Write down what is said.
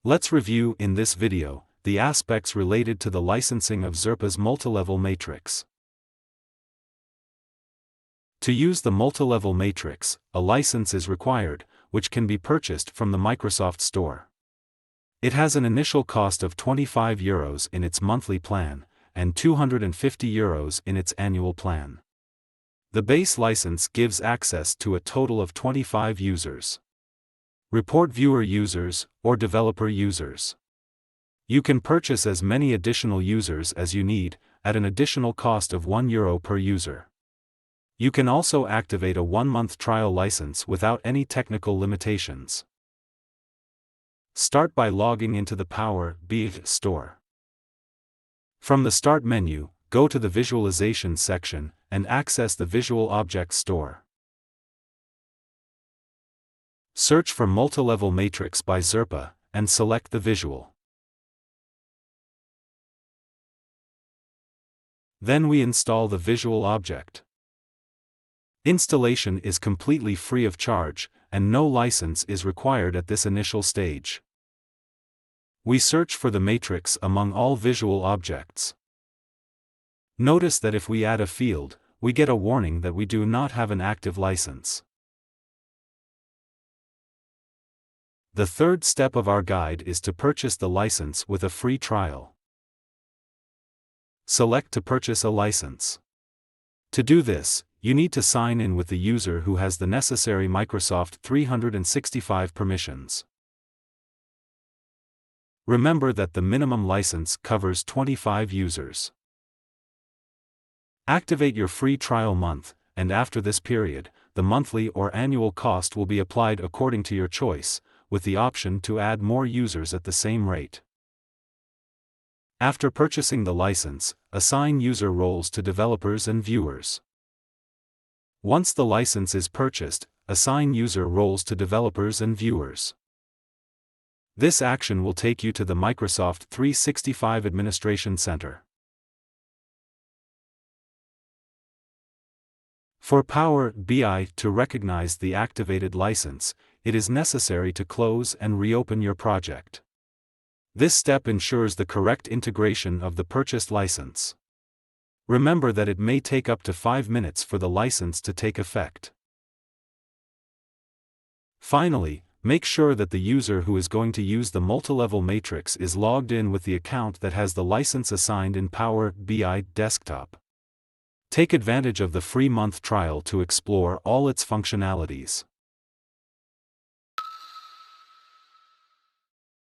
Let's review in this video the aspects related to the licensing of Xerppa's multilevel matrix. To use the multilevel matrix, a license is required, which can be purchased from the Microsoft Store. It has an initial cost of €25 in its monthly plan, and €250 in its annual plan. The base license gives access to a total of 25 users. Report viewer users, or developer users. You can purchase as many additional users as you need, at an additional cost of €1 per user. You can also activate a 1-month trial license without any technical limitations. Start by logging into the Power BI store. From the Start menu, go to the Visualization section, and access the Visual Object Store. Search for Multilevel Matrix by Xerppa, and select the visual. Then we install the visual object. Installation is completely free of charge, and no license is required at this initial stage. We search for the matrix among all visual objects. Notice that if we add a field, we get a warning that we do not have an active license. The third step of our guide is to purchase the license with a free trial. Select to purchase a license. To do this, you need to sign in with the user who has the necessary Microsoft 365 permissions. Remember that the minimum license covers 25 users. Activate your free trial month, and after this period, the monthly or annual cost will be applied according to your choice, with the option to add more users at the same rate. After purchasing the license, assign user roles to developers and viewers. Once the license is purchased, assign user roles to developers and viewers. This action will take you to the Microsoft 365 Administration Center. For Power BI to recognize the activated license, it is necessary to close and reopen your project. This step ensures the correct integration of the purchased license. Remember that it may take up to 5 minutes for the license to take effect. Finally, make sure that the user who is going to use the multilevel matrix is logged in with the account that has the license assigned in Power BI Desktop. Take advantage of the free month trial to explore all its functionalities.